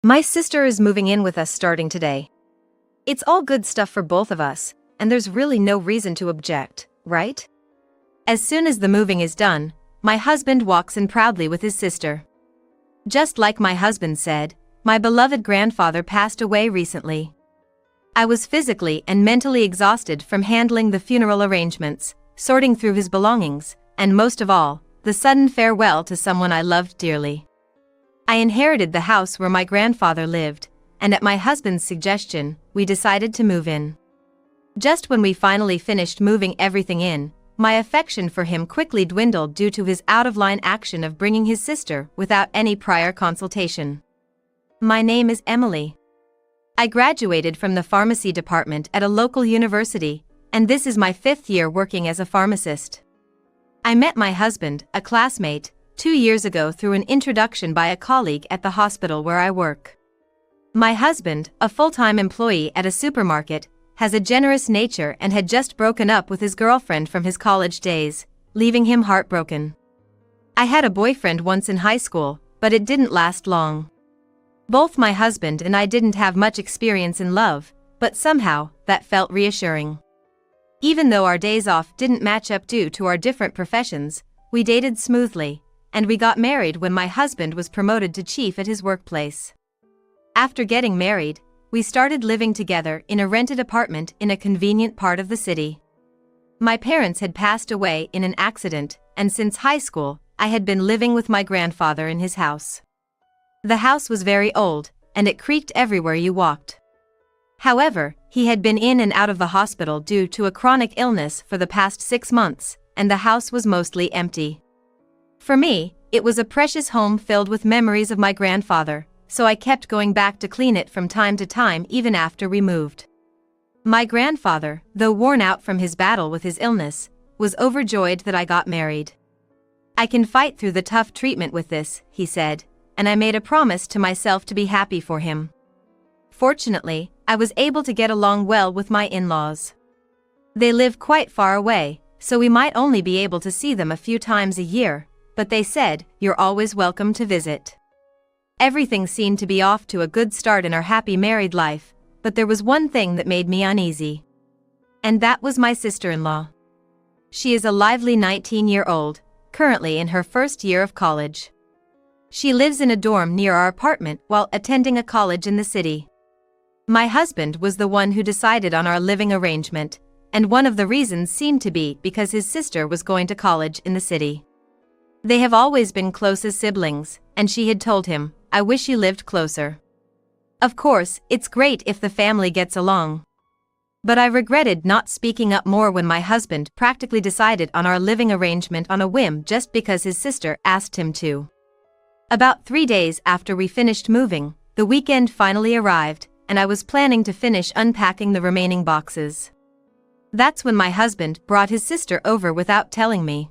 My sister is moving in with us starting today. It's all good stuff for both of us, and there's really no reason to object, right? As soon as the moving is done, my husband walks in proudly with his sister. Just like my husband said, my beloved grandfather passed away recently. I was physically and mentally exhausted from handling the funeral arrangements, sorting through his belongings, and most of all, the sudden farewell to someone I loved dearly. I inherited the house where my grandfather lived, and at my husband's suggestion, we decided to move in. Just when we finally finished moving everything in, my affection for him quickly dwindled due to his out-of-line action of bringing his sister without any prior consultation. My name is Emily. I graduated from the pharmacy department at a local university, and this is my 5th year working as a pharmacist. I met my husband, a classmate, 2 years ago through an introduction by a colleague at the hospital where I work. My husband, a full-time employee at a supermarket, has a generous nature and had just broken up with his girlfriend from his college days, leaving him heartbroken. I had a boyfriend once in high school, but it didn't last long. Both my husband and I didn't have much experience in love, but somehow, that felt reassuring. Even though our days off didn't match up due to our different professions, we dated smoothly, and we got married when my husband was promoted to chief at his workplace. After getting married, we started living together in a rented apartment in a convenient part of the city. My parents had passed away in an accident, and since high school, I had been living with my grandfather in his house. The house was very old, and it creaked everywhere you walked. However, he had been in and out of the hospital due to a chronic illness for the past 6 months, and the house was mostly empty. For me, it was a precious home filled with memories of my grandfather, so I kept going back to clean it from time to time even after we moved. My grandfather, though worn out from his battle with his illness, was overjoyed that I got married. "I can fight through the tough treatment with this," he said, and I made a promise to myself to be happy for him. Fortunately, I was able to get along well with my in-laws. They live quite far away, so we might only be able to see them a few times a year, but they said, "You're always welcome to visit." Everything seemed to be off to a good start in our happy married life, but there was one thing that made me uneasy. And that was my sister-in-law. She is a lively 19-year-old, currently in her first year of college. She lives in a dorm near our apartment while attending a college in the city. My husband was the one who decided on our living arrangement, and one of the reasons seemed to be because his sister was going to college in the city. They have always been close as siblings, and she had told him, "I wish you lived closer." Of course, it's great if the family gets along. But I regretted not speaking up more when my husband practically decided on our living arrangement on a whim just because his sister asked him to. About 3 days after we finished moving, the weekend finally arrived, and I was planning to finish unpacking the remaining boxes. That's when my husband brought his sister over without telling me.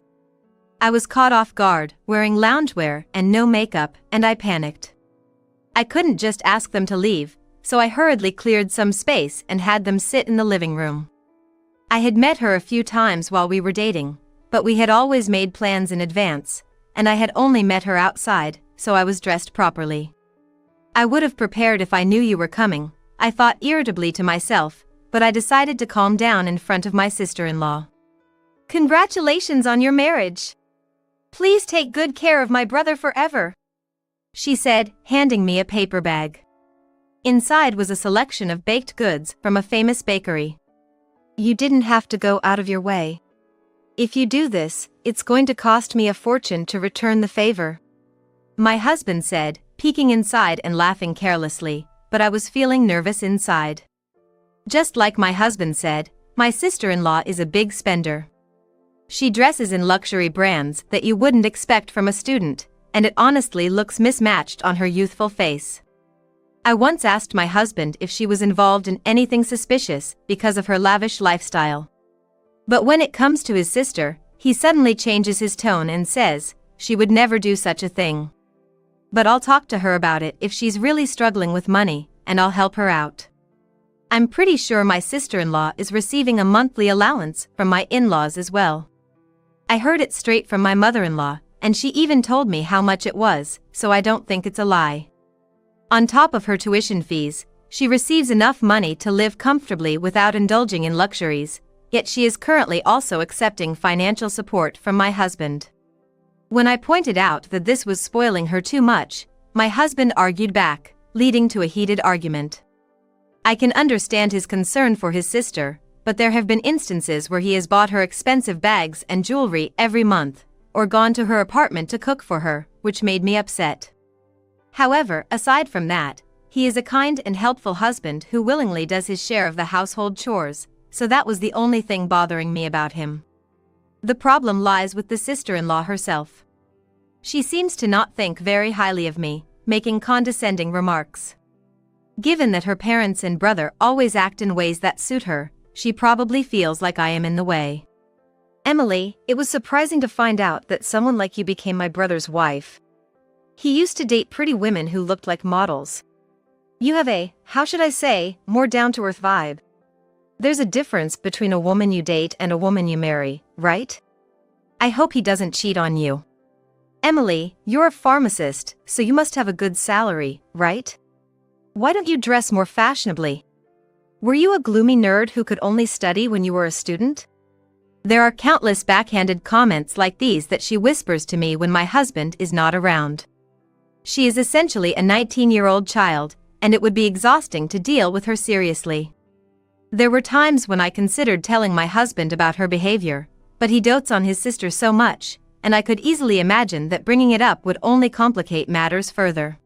I was caught off guard, wearing loungewear and no makeup, and I panicked. I couldn't just ask them to leave, so I hurriedly cleared some space and had them sit in the living room. I had met her a few times while we were dating, but we had always made plans in advance, and I had only met her outside, so I was dressed properly. "I would have prepared if I knew you were coming," I thought irritably to myself, but I decided to calm down in front of my sister-in-law. "Congratulations on your marriage. Please take good care of my brother forever," she said, handing me a paper bag. Inside was a selection of baked goods from a famous bakery. "You didn't have to go out of your way. If you do this, it's going to cost me a fortune to return the favor," my husband said, peeking inside and laughing carelessly, but I was feeling nervous inside. Just like my husband said, my sister-in-law is a big spender. She dresses in luxury brands that you wouldn't expect from a student, and it honestly looks mismatched on her youthful face. I once asked my husband if she was involved in anything suspicious because of her lavish lifestyle. But when it comes to his sister, he suddenly changes his tone and says, she would never do such a thing. But I'll talk to her about it if she's really struggling with money, and I'll help her out. I'm pretty sure my sister-in-law is receiving a monthly allowance from my in-laws as well. I heard it straight from my mother-in-law, and she even told me how much it was, so I don't think it's a lie. On top of her tuition fees, she receives enough money to live comfortably without indulging in luxuries, yet she is currently also accepting financial support from my husband. When I pointed out that this was spoiling her too much, my husband argued back, leading to a heated argument. I can understand his concern for his sister, but there have been instances where he has bought her expensive bags and jewelry every month, or gone to her apartment to cook for her, which made me upset. However, aside from that, he is a kind and helpful husband who willingly does his share of the household chores, so that was the only thing bothering me about him. The problem lies with the sister-in-law herself. She seems to not think very highly of me, making condescending remarks. Given that her parents and brother always act in ways that suit her, she probably feels like I am in the way. Emily, it was surprising to find out that someone like you became my brother's wife. He used to date pretty women who looked like models. You have a, how should I say, more down-to-earth vibe. There's a difference between a woman you date and a woman you marry, right? I hope he doesn't cheat on you. Emily, you're a pharmacist, so you must have a good salary, right? Why don't you dress more fashionably? Were you a gloomy nerd who could only study when you were a student? There are countless backhanded comments like these that she whispers to me when my husband is not around. She is essentially a 19-year-old child, and it would be exhausting to deal with her seriously. There were times when I considered telling my husband about her behavior, but he dotes on his sister so much, and I could easily imagine that bringing it up would only complicate matters further.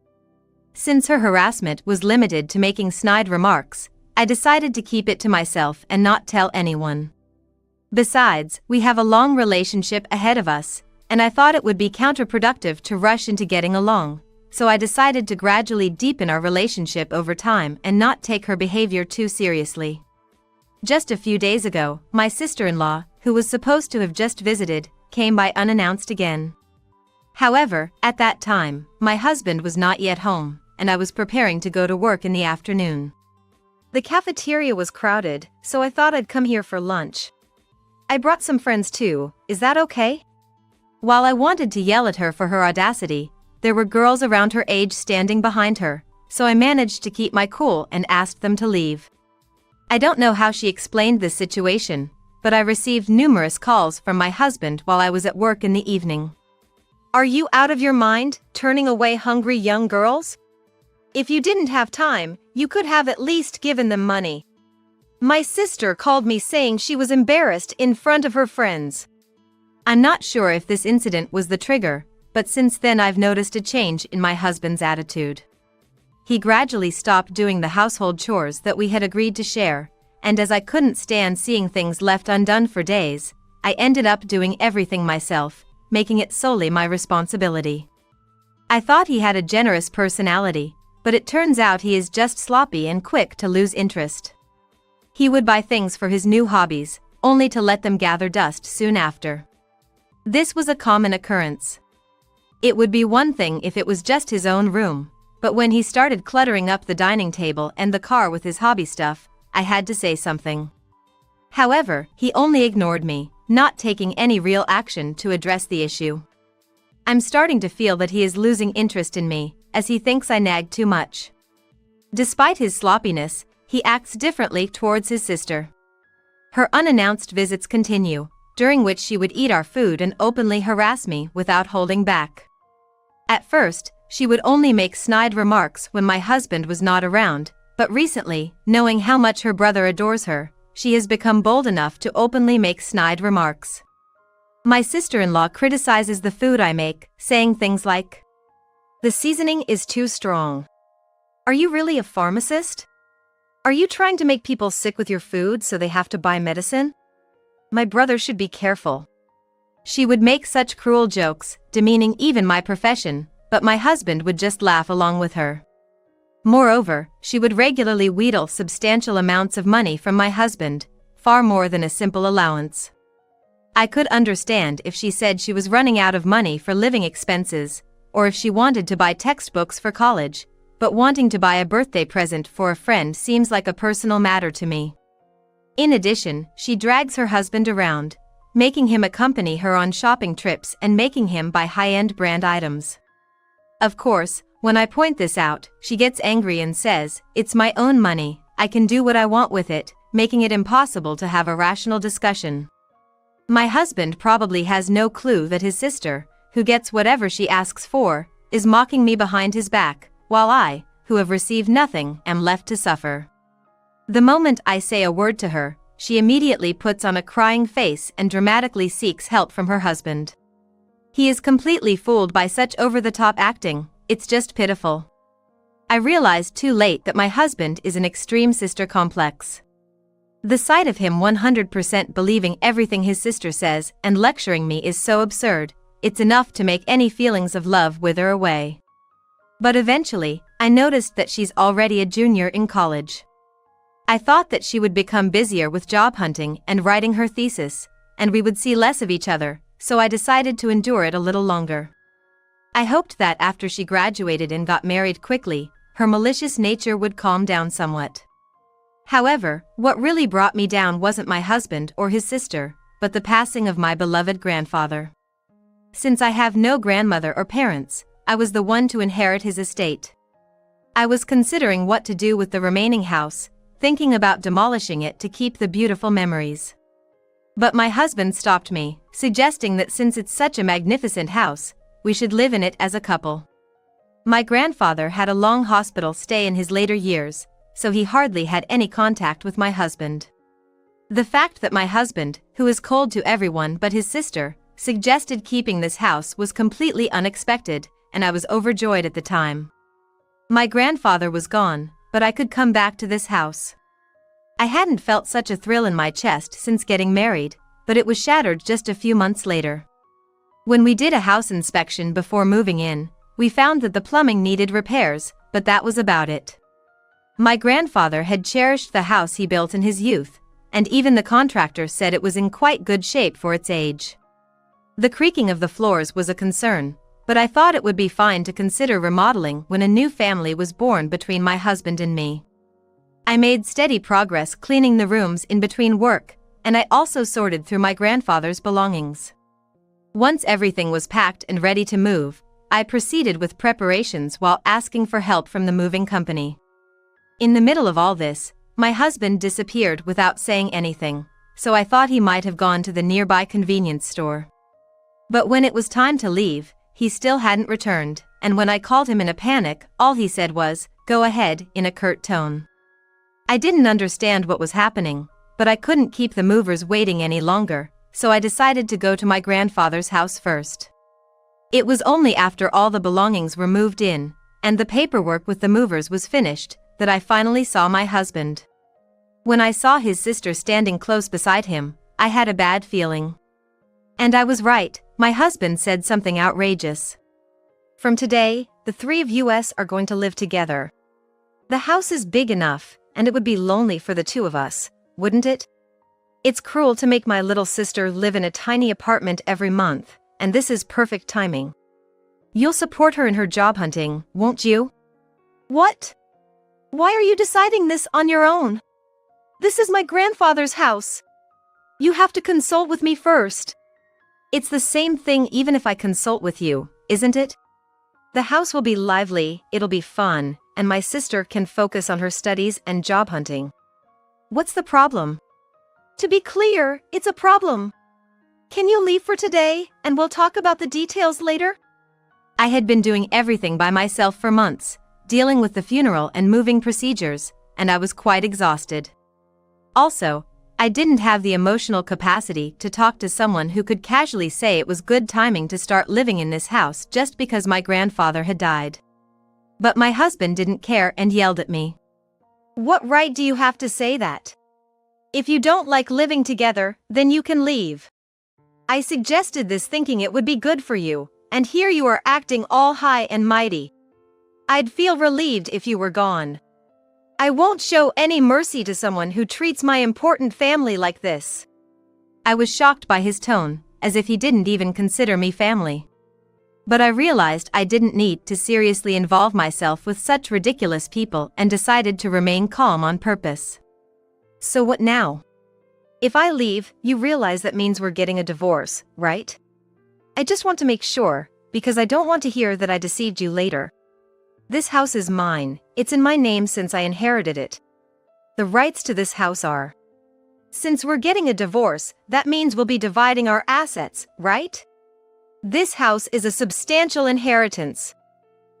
Since her harassment was limited to making snide remarks, I decided to keep it to myself and not tell anyone. Besides, we have a long relationship ahead of us, and I thought it would be counterproductive to rush into getting along, so I decided to gradually deepen our relationship over time and not take her behavior too seriously. Just a few days ago, my sister-in-law, who was supposed to have just visited, came by unannounced again. However, at that time, my husband was not yet home, and I was preparing to go to work in the afternoon. The cafeteria was crowded, so I thought I'd come here for lunch. I brought some friends too, is that okay? While I wanted to yell at her for her audacity, there were girls around her age standing behind her, so I managed to keep my cool and asked them to leave. I don't know how she explained this situation, but I received numerous calls from my husband while I was at work in the evening. Are you out of your mind, turning away hungry young girls? If you didn't have time, you could have at least given them money. My sister called me saying she was embarrassed in front of her friends. I'm not sure if this incident was the trigger, but since then I've noticed a change in my husband's attitude. He gradually stopped doing the household chores that we had agreed to share, and as I couldn't stand seeing things left undone for days, I ended up doing everything myself, making it solely my responsibility. I thought he had a generous personality, but it turns out he is just sloppy and quick to lose interest. He would buy things for his new hobbies, only to let them gather dust soon after. This was a common occurrence. It would be one thing if it was just his own room, but when he started cluttering up the dining table and the car with his hobby stuff, I had to say something. However, he only ignored me, not taking any real action to address the issue. I'm starting to feel that he is losing interest in me, as he thinks I nag too much. Despite his sloppiness, he acts differently towards his sister. Her unannounced visits continue, during which she would eat our food and openly harass me without holding back. At first, she would only make snide remarks when my husband was not around, but recently, knowing how much her brother adores her, she has become bold enough to openly make snide remarks. My sister-in-law criticizes the food I make, saying things like, "The seasoning is too strong. Are you really a pharmacist? Are you trying to make people sick with your food so they have to buy medicine? My brother should be careful." She would make such cruel jokes, demeaning even my profession, but my husband would just laugh along with her. Moreover, she would regularly wheedle substantial amounts of money from my husband, far more than a simple allowance. I could understand if she said she was running out of money for living expenses, or if she wanted to buy textbooks for college, but wanting to buy a birthday present for a friend seems like a personal matter to me. In addition, she drags her husband around, making him accompany her on shopping trips and making him buy high-end brand items. Of course, When I point this out, she gets angry and says, "It's my own money, I can do what I want with it," making it impossible to have a rational discussion. My husband probably has no clue that his sister, who gets whatever she asks for, is mocking me behind his back, while I, who have received nothing, am left to suffer. The moment I say a word to her, she immediately puts on a crying face and dramatically seeks help from her husband. He is completely fooled by such over-the-top acting, it's just pitiful. I realized too late that my husband is an extreme sister complex. The sight of him 100% believing everything his sister says and lecturing me is so absurd, it's enough to make any feelings of love wither away. But eventually, I noticed that she's already a junior in college. I thought that she would become busier with job hunting and writing her thesis, and we would see less of each other, so I decided to endure it a little longer. I hoped that after she graduated and got married quickly, her malicious nature would calm down somewhat. However, what really brought me down wasn't my husband or his sister, but the passing of my beloved grandfather. Since I have no grandmother or parents, I was the one to inherit his estate. I was considering what to do with the remaining house, thinking about demolishing it to keep the beautiful memories. But my husband stopped me, suggesting that since it's such a magnificent house, we should live in it as a couple. My grandfather had a long hospital stay in his later years, so he hardly had any contact with my husband. The fact that my husband, who is cold to everyone but his sister, suggested keeping this house was completely unexpected, and I was overjoyed at the time. My grandfather was gone, but I could come back to this house. I hadn't felt such a thrill in my chest since getting married, but it was shattered just a few months later. When we did a house inspection before moving in, we found that the plumbing needed repairs, but that was about it. My grandfather had cherished the house he built in his youth, and even the contractor said it was in quite good shape for its age. The creaking of the floors was a concern, but I thought it would be fine to consider remodeling when a new family was born between my husband and me. I made steady progress cleaning the rooms in between work, and I also sorted through my grandfather's belongings. Once everything was packed and ready to move, I proceeded with preparations while asking for help from the moving company. In the middle of all this, my husband disappeared without saying anything, so I thought he might have gone to the nearby convenience store. But when it was time to leave, he still hadn't returned, and when I called him in a panic, all he said was, "Go ahead," in a curt tone. I didn't understand what was happening, but I couldn't keep the movers waiting any longer, so I decided to go to my grandfather's house first. It was only after all the belongings were moved in, and the paperwork with the movers was finished, that I finally saw my husband. When I saw his sister standing close beside him, I had a bad feeling. And I was right, my husband said something outrageous. "From today, the three of us are going to live together. The house is big enough, and it would be lonely for the two of us, wouldn't it? It's cruel to make my little sister live in a tiny apartment every month, and this is perfect timing. You'll support her in her job hunting, won't you?" "What? Why are you deciding this on your own? This is my grandfather's house. You have to consult with me first." "It's the same thing even if I consult with you, isn't it? The house will be lively, it'll be fun, and my sister can focus on her studies and job hunting. What's the problem?" "To be clear, it's a problem. Can you leave for today, and we'll talk about the details later?" I had been doing everything by myself for months, dealing with the funeral and moving procedures, and I was quite exhausted. Also, I didn't have the emotional capacity to talk to someone who could casually say it was good timing to start living in this house just because my grandfather had died. But my husband didn't care and yelled at me. "What right do you have to say that? If you don't like living together, then you can leave. I suggested this thinking it would be good for you, and here you are acting all high and mighty. I'd feel relieved if you were gone. I won't show any mercy to someone who treats my important family like this." I was shocked by his tone, as if he didn't even consider me family. But I realized I didn't need to seriously involve myself with such ridiculous people and decided to remain calm on purpose. "So what now? If I leave, you realize that means we're getting a divorce, right? I just want to make sure, because I don't want to hear that I deceived you later." This house is mine. It's in my name since I inherited it. The rights to this house are. Since we're getting a divorce, that means we'll be dividing our assets, right? This house is a substantial inheritance.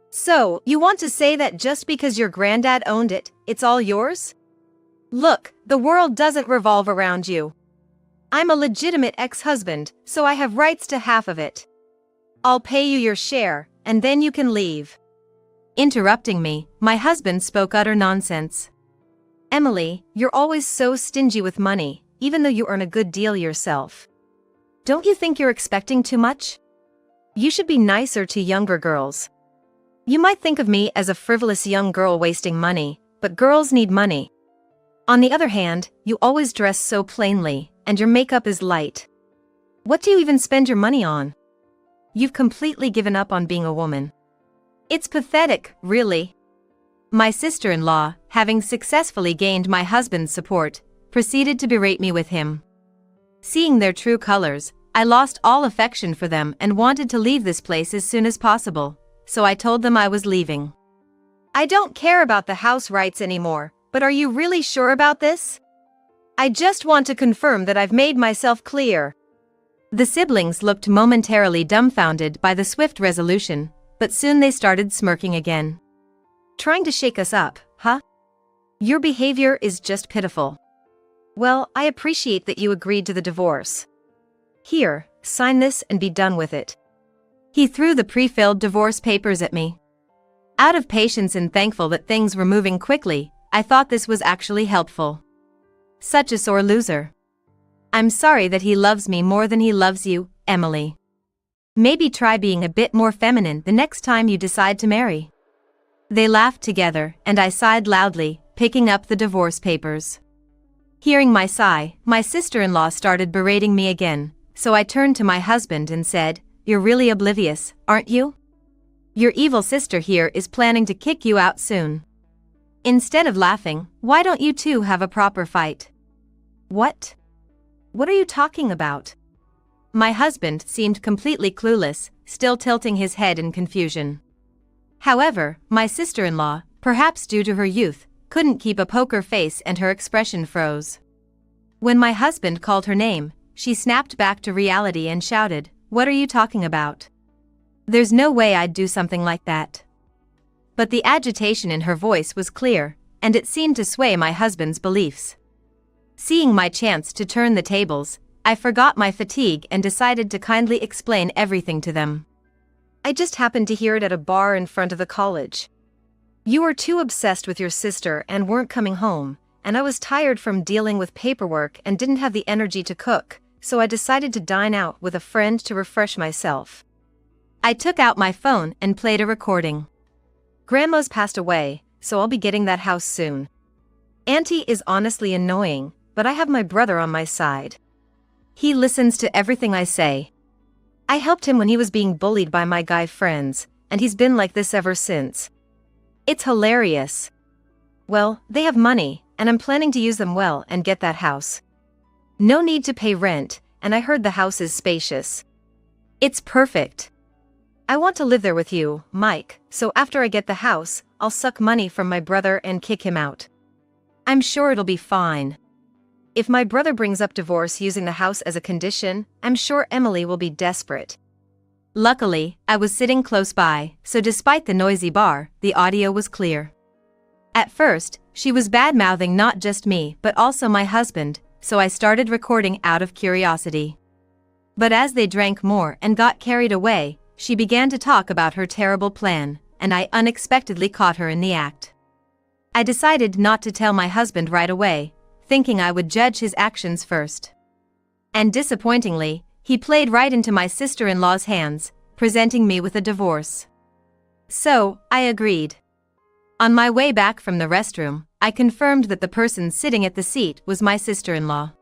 So, you want to say that just because your granddad owned it, it's all yours? Look, the world doesn't revolve around you. I'm a legitimate ex-husband, so I have rights to half of it. I'll pay you your share, and then you can leave. Interrupting me, my husband spoke utter nonsense. Emily, you're always so stingy with money, even though you earn a good deal yourself. Don't you think you're expecting too much? You should be nicer to younger girls. You might think of me as a frivolous young girl wasting money, but girls need money. On the other hand, you always dress so plainly, and your makeup is light. What do you even spend your money on? You've completely given up on being a woman. It's pathetic, really. My sister-in-law, having successfully gained my husband's support, proceeded to berate me with him. Seeing their true colors, I lost all affection for them and wanted to leave this place as soon as possible, so I told them I was leaving. I don't care about the house rights anymore, but are you really sure about this? I just want to confirm that I've made myself clear. The siblings looked momentarily dumbfounded by the swift resolution, but soon they started smirking again. Trying to shake us up, huh? Your behavior is just pitiful. Well, I appreciate that you agreed to the divorce. Here, sign this and be done with it. He threw the pre-filled divorce papers at me. Out of patience and thankful that things were moving quickly, I thought this was actually helpful. Such a sore loser. I'm sorry that he loves me more than he loves you, Emily. Maybe try being a bit more feminine the next time you decide to marry. They laughed together, and I sighed loudly, picking up the divorce papers. Hearing my sigh, my sister-in-law started berating me again, so I turned to my husband and said, "You're really oblivious, aren't you? Your evil sister here is planning to kick you out soon. Instead of laughing, why don't you two have a proper fight?" What? What are you talking about? My husband seemed completely clueless, still tilting his head in confusion. However, my sister-in-law, perhaps due to her youth, couldn't keep a poker face and her expression froze. When my husband called her name, she snapped back to reality and shouted, "What are you talking about? There's no way I'd do something like that." But the agitation in her voice was clear, and it seemed to sway my husband's beliefs. Seeing my chance to turn the tables, I forgot my fatigue and decided to kindly explain everything to them. I just happened to hear it at a bar in front of the college. You were too obsessed with your sister and weren't coming home, and I was tired from dealing with paperwork and didn't have the energy to cook, so I decided to dine out with a friend to refresh myself. I took out my phone and played a recording. Grandma's passed away, so I'll be getting that house soon. Auntie is honestly annoying, but I have my brother on my side. He listens to everything I say. I helped him when he was being bullied by my guy friends, and he's been like this ever since. It's hilarious. Well, they have money, and I'm planning to use them well and get that house. No need to pay rent, and I heard the house is spacious. It's perfect. I want to live there with you, Mike, so after I get the house, I'll suck money from my brother and kick him out. I'm sure it'll be fine. If my brother brings up divorce using the house as a condition, I'm sure Emily will be desperate. Luckily, I was sitting close by, so despite the noisy bar, the audio was clear. At first, she was bad-mouthing not just me but also my husband, so I started recording out of curiosity. But as they drank more and got carried away, she began to talk about her terrible plan, and I unexpectedly caught her in the act. I decided not to tell my husband right away, thinking I would judge his actions first. And disappointingly, he played right into my sister-in-law's hands, presenting me with a divorce. So, I agreed. On my way back from the restroom, I confirmed that the person sitting at the seat was my sister-in-law.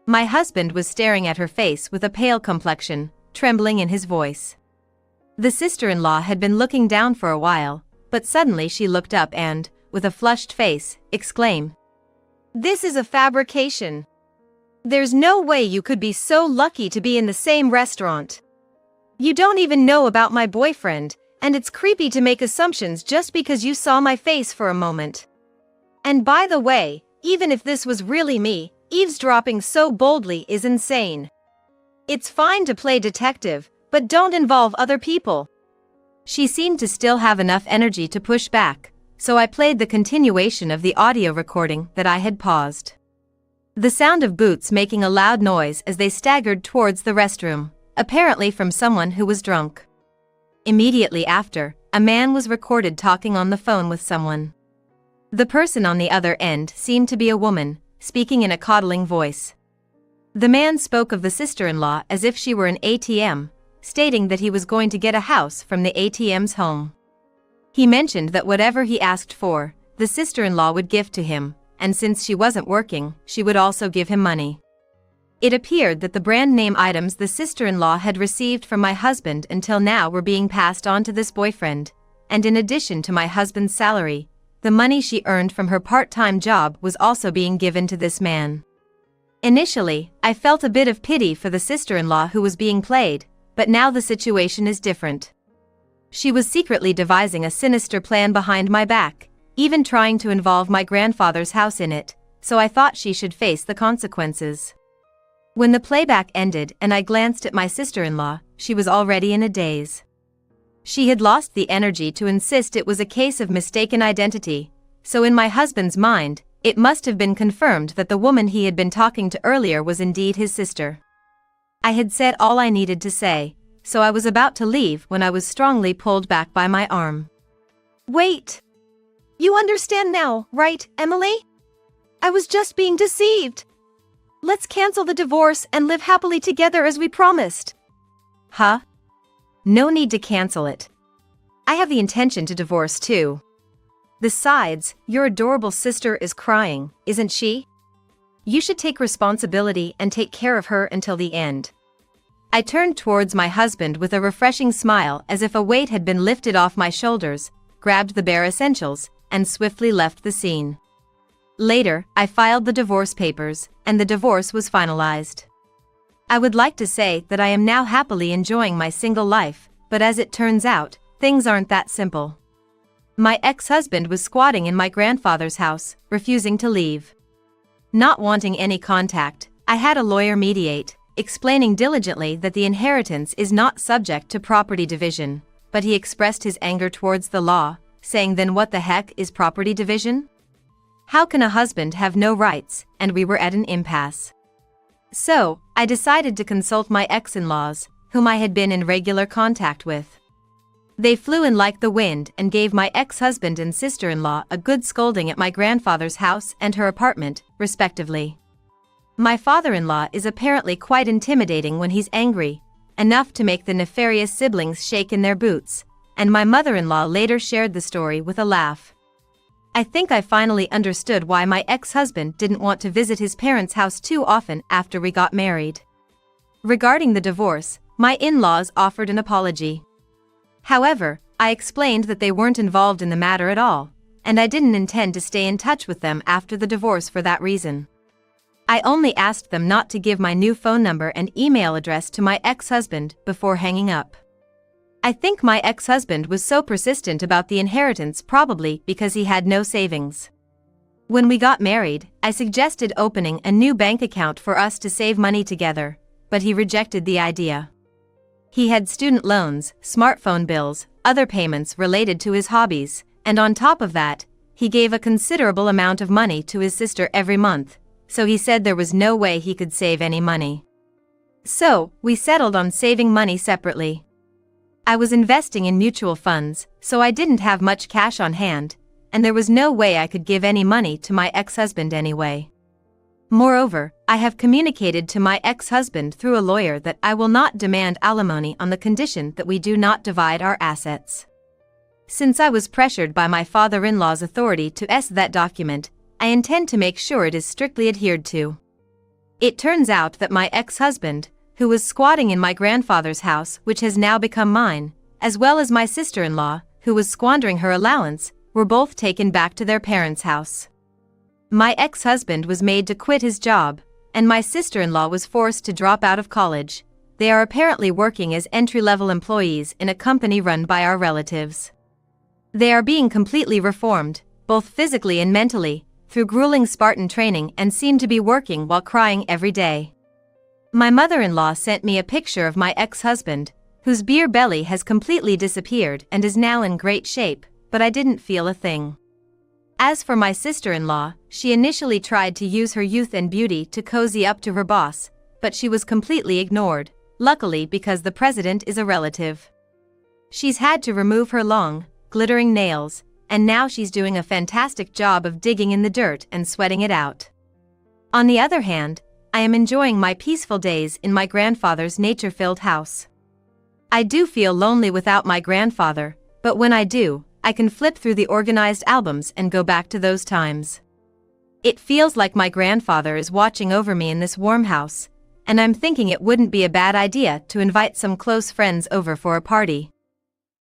My husband was staring at her face with a pale complexion, trembling in his voice. The sister-in-law had been looking down for a while, but suddenly she looked up and, with a flushed face, exclaimed, "This is a fabrication. There's no way you could be so lucky to be in the same restaurant. You don't even know about my boyfriend, And it's creepy to make assumptions just because you saw my face for a moment. And by the way, even if this was really me, eavesdropping so boldly is insane. It's fine to play detective, but don't involve other people. She seemed to still have enough energy to push back, so I played the continuation of the audio recording that I had paused. The sound of boots making a loud noise as they staggered towards the restroom, apparently from someone who was drunk. Immediately after, a man was recorded talking on the phone with someone. The person on the other end seemed to be a woman, speaking in a coddling voice. The man spoke of the sister-in-law as if she were an ATM, stating that he was going to get a house from the ATM's home. He mentioned that whatever he asked for, the sister-in-law would give to him, and since she wasn't working, she would also give him money. It appeared that the brand name items the sister-in-law had received from my husband until now were being passed on to this boyfriend, and in addition to my husband's salary, the money she earned from her part-time job was also being given to this man. Initially, I felt a bit of pity for the sister-in-law who was being played, but now the situation is different. She was secretly devising a sinister plan behind my back, even trying to involve my grandfather's house in it, so I thought she should face the consequences. When the playback ended and I glanced at my sister-in-law, she was already in a daze. She had lost the energy to insist it was a case of mistaken identity, so in my husband's mind, it must have been confirmed that the woman he had been talking to earlier was indeed his sister. I had said all I needed to say, so I was about to leave when I was strongly pulled back by my arm. Wait! You understand now, right, Emily? I was just being deceived. Let's cancel the divorce and live happily together as we promised. Huh? No need to cancel it. I have the intention to divorce too. Besides, your adorable sister is crying, isn't she? You should take responsibility and take care of her until the end. I turned towards my husband with a refreshing smile as if a weight had been lifted off my shoulders, grabbed the bare essentials, and swiftly left the scene. Later, I filed the divorce papers, and the divorce was finalized. I would like to say that I am now happily enjoying my single life, but as it turns out, things aren't that simple. My ex-husband was squatting in my grandfather's house, refusing to leave. Not wanting any contact, I had a lawyer mediate, explaining diligently that the inheritance is not subject to property division, but he expressed his anger towards the law, saying then what the heck is property division? How can a husband have no rights, and we were at an impasse. So, I decided to consult my ex-in-laws, whom I had been in regular contact with. They flew in like the wind and gave my ex-husband and sister-in-law a good scolding at my grandfather's house and her apartment, respectively. My father-in-law is apparently quite intimidating when he's angry, enough to make the nefarious siblings shake in their boots, and my mother-in-law later shared the story with a laugh. I think I finally understood why my ex-husband didn't want to visit his parents' house too often after we got married. Regarding the divorce, my in-laws offered an apology. However, I explained that they weren't involved in the matter at all, and I didn't intend to stay in touch with them after the divorce for that reason. I only asked them not to give my new phone number and email address to my ex-husband before hanging up. I think my ex-husband was so persistent about the inheritance probably because he had no savings. When we got married, I suggested opening a new bank account for us to save money together, but he rejected the idea. He had student loans, smartphone bills, other payments related to his hobbies, and on top of that, he gave a considerable amount of money to his sister every month, so he said there was no way he could save any money. So, we settled on saving money separately. I was investing in mutual funds, so I didn't have much cash on hand, and there was no way I could give any money to my ex-husband anyway. Moreover, I have communicated to my ex-husband through a lawyer that I will not demand alimony on the condition that we do not divide our assets. Since I was pressured by my father-in-law's authority to that document, I intend to make sure it is strictly adhered to. It turns out that my ex-husband, who was squatting in my grandfather's house which has now become mine, as well as my sister-in-law, who was squandering her allowance, were both taken back to their parents' house. My ex-husband was made to quit his job, and my sister-in-law was forced to drop out of college, they are apparently working as entry-level employees in a company run by our relatives. They are being completely reformed, both physically and mentally, through grueling Spartan training and seem to be working while crying every day. My mother-in-law sent me a picture of my ex-husband, whose beer belly has completely disappeared and is now in great shape, but I didn't feel a thing. As for my sister-in-law, she initially tried to use her youth and beauty to cozy up to her boss, but she was completely ignored, luckily because the president is a relative. She's had to remove her long, glittering nails, and now she's doing a fantastic job of digging in the dirt and sweating it out. On the other hand, I am enjoying my peaceful days in my grandfather's nature-filled house. I do feel lonely without my grandfather, but when I do, I can flip through the organized albums and go back to those times. It feels like my grandfather is watching over me in this warm house, and I'm thinking it wouldn't be a bad idea to invite some close friends over for a party.